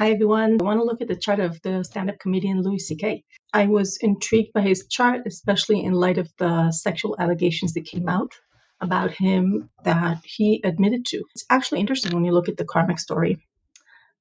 Hi everyone. I want to look at the chart of the stand-up comedian Louis C.K. I was intrigued by his chart, especially in light of the sexual allegations that came out about him that he admitted to. It's actually interesting when you look at the karmic story,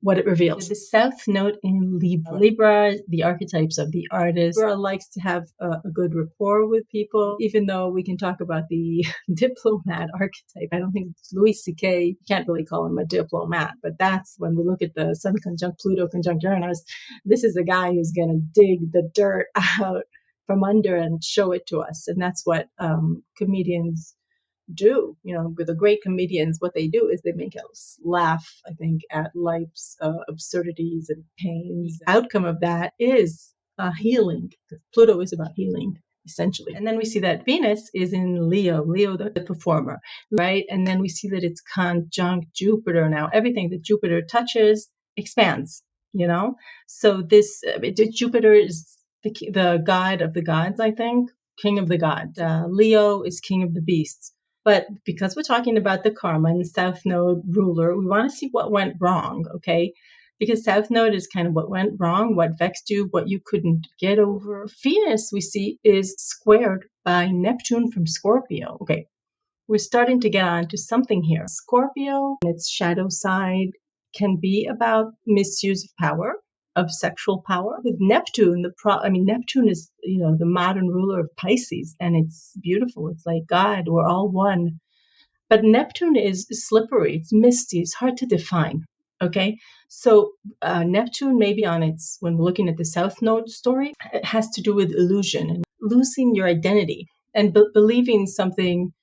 what it reveals. The South Node in Libra. Libra, the archetypes of the artist. Libra likes to have a good rapport with people, even though we can talk about the diplomat archetype. I don't think Louis C.K., you can't really call him a diplomat, but that's when we look at the Sun conjunct Pluto conjunct Uranus. This is a guy who's going to dig the dirt out from under and show it to us. And that's what comedians do. With the great comedians, what they do is they make us laugh, I think, at life's absurdities and pains. The outcome of that is healing, because Pluto is about healing, essentially. And then we see that Venus is in Leo, the performer, right? And then we see that it's conjunct Jupiter now. Everything that Jupiter touches expands, So this Jupiter is the god of the gods, I think, king of the gods. Leo is king of the beasts. But because we're talking about the karma and South Node ruler, we want to see what went wrong, okay? Because South Node is kind of what went wrong, what vexed you, what you couldn't get over. Venus, we see, is squared by Neptune from Scorpio. Okay, we're starting to get on to something here. Scorpio, its shadow side, can be about misuse of power, of sexual power. With Neptune, Neptune is, the modern ruler of Pisces, and it's beautiful. It's like, God, we're all one. But Neptune is slippery. It's misty. It's hard to define. Okay. So Neptune, maybe when we're looking at the South Node story, it has to do with illusion and losing your identity and believing something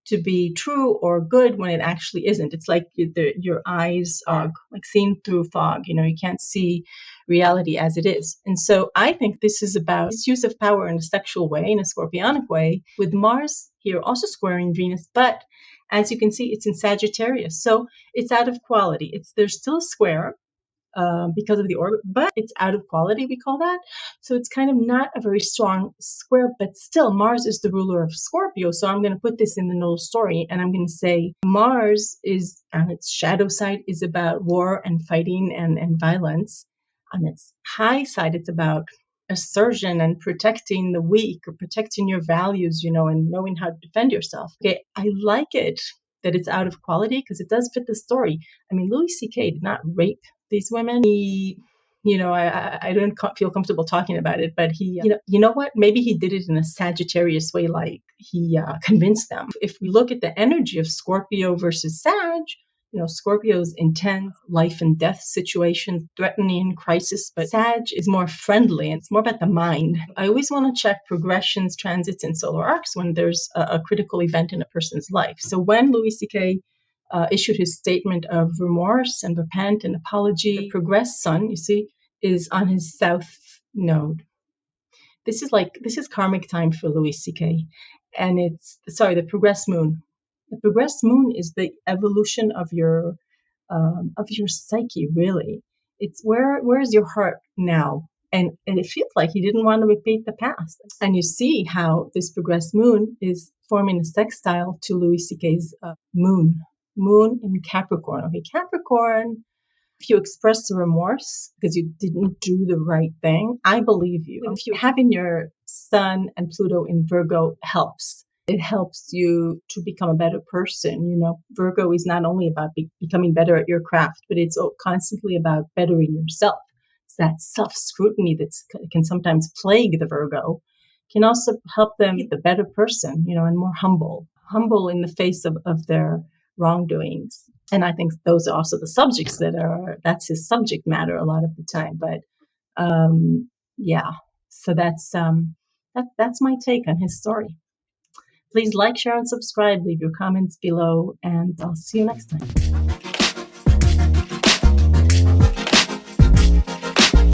to be true or good when it actually isn't. It's like your eyes are like seen through fog. You can't see reality as it is. And so I think this is about misuse of power in a sexual way, in a scorpionic way, with Mars here also squaring Venus. But as you can see, it's in Sagittarius. So it's out of quality. There's still a square because of the orbit, but it's out of quality, we call that. So it's kind of not a very strong square, but still Mars is the ruler of Scorpio. So I'm going to put this in the nodal story, and I'm going to say Mars is on its shadow side is about war and fighting and violence. On its high side, it's about assertion and protecting the weak or protecting your values, and knowing how to defend yourself. Okay, I like it that it's out of quality because it does fit the story. Louis C.K. did not rape these women. He, I don't feel comfortable talking about it, but he, you know what? Maybe he did it in a Sagittarius way, like he convinced them. If we look at the energy of Scorpio versus Sag, Scorpio's intense life and death situations, threatening crisis, but Sag is more friendly and it's more about the mind. I always want to check progressions, transits, and solar arcs when there's a critical event in a person's life. So when Louis C.K. Issued his statement of remorse and repent and apology, the progressed sun, you see, is on his South Node. This is karmic time for Louis C.K. And the progressed moon. The progressed moon is the evolution of your psyche, really. It's where is your heart now? And it feels like he didn't want to repeat the past. And you see how this progressed moon is forming a sextile to Louis C.K.'s moon in Capricorn. Okay, Capricorn, if you express remorse because you didn't do the right thing, I believe you. If you having your Sun and Pluto in Virgo helps. It helps you to become a better person. Virgo is not only about becoming better at your craft, but it's constantly about bettering yourself. It's that self-scrutiny that can sometimes plague the Virgo can also help them be the better person, and more humble in the face of their wrongdoings. And I think those are also the subjects that's his subject matter a lot of the time. But so that's my take on his story. Please like, share, and subscribe. Leave your comments below, and I'll see you next time.